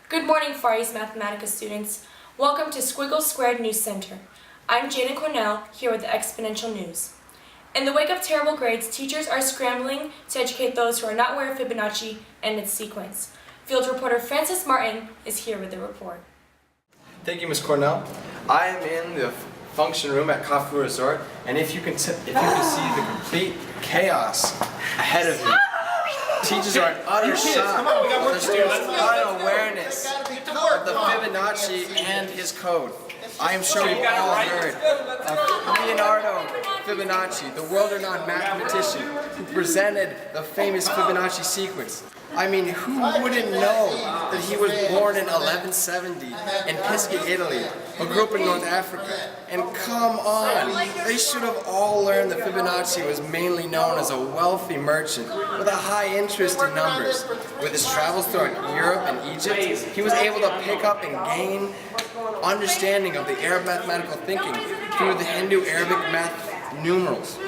Good morning, Far East Mathematica students. Welcome to Squiggles Squared News Center. I'm Jana Cornell, here with the Exponential News. In the wake of terrible grades, teachers are scrambling to educate those who are not aware of Fibonacci and its sequence. Field reporter Francis Martin is here with the report. Thank you, Ms. Cornell. I am in the function room at Kafu Resort, and if you can see the complete chaos ahead of me. Teachers are in utter shock of the students' unawareness of the Fibonacci and his code. I am sure you've all heard of Leonardo Fibonacci, the world-renowned mathematician who presented the famous Fibonacci sequence. I mean, who wouldn't know that he was born in 1170 in Pisca, Italy, but grew up in North Africa? And come on, they should have all learned that Fibonacci was mainly known as a wealthy merchant with a high interest in numbers. With his travels throughout Europe and Egypt, he was able to pick up and gain understanding of the Arab mathematical thinking through the Hindu-Arabic math numerals.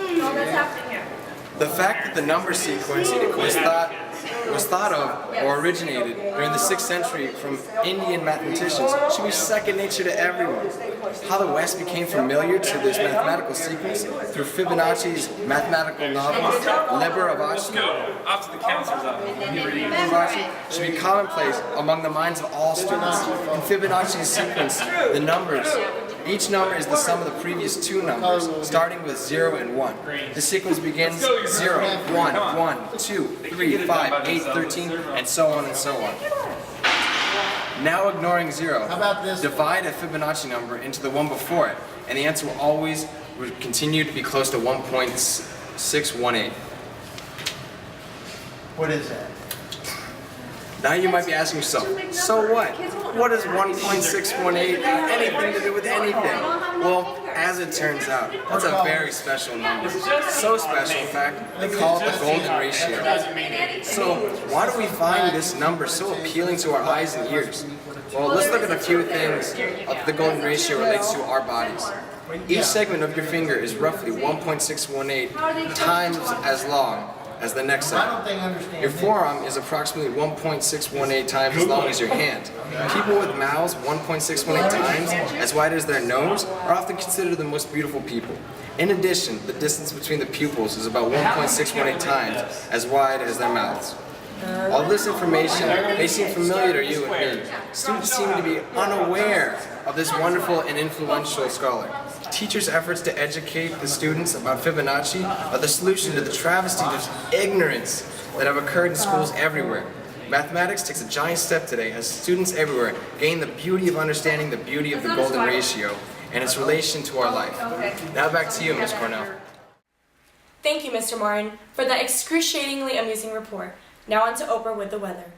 The fact that the number sequence was thought of or originated during the 6th century from Indian mathematicians should be second nature to everyone. How the West became familiar to this mathematical sequence through Fibonacci's mathematical novel, Liber Abaci, should be commonplace among the minds of all students. In Fibonacci's sequence, the numbers, each number is the sum of the previous two numbers, starting with 0 and 1. The sequence begins 0, 1, 1, 2, 3, 5, 8, 13, and so on and so on. Now ignoring 0, divide a Fibonacci number into the one before it, and the answer would continue to be close to 1.618. What is that? Now you might be asking yourself, so what? What does 1.618 have anything to do with anything? Well, as it turns out, that's a very special number. So special, in fact, they call it the golden ratio. So why do we find this number so appealing to our eyes and ears? Well, let's look at a few things that the golden ratio relates to our bodies. Each segment of your finger is roughly 1.618 times as long as the next segment. Your forearm is approximately 1.618 times as long as your hand. People with mouths 1.618 times as wide as their nose are often considered the most beautiful people. In addition, the distance between the pupils is about 1.618 times as wide as their mouths. All this information may seem familiar to you and me. Students seem to be unaware of this wonderful and influential scholar. Teachers' efforts to educate the students about Fibonacci are the solution to the travesty of ignorance that have occurred in schools everywhere. Mathematics takes a giant step today as students everywhere gain the beauty of understanding the beauty of the golden ratio and its relation to our life. Now back to you, Ms. Cornell. Thank you, Mr. Martin, for that excruciatingly amusing report. Now on to Oprah with the weather.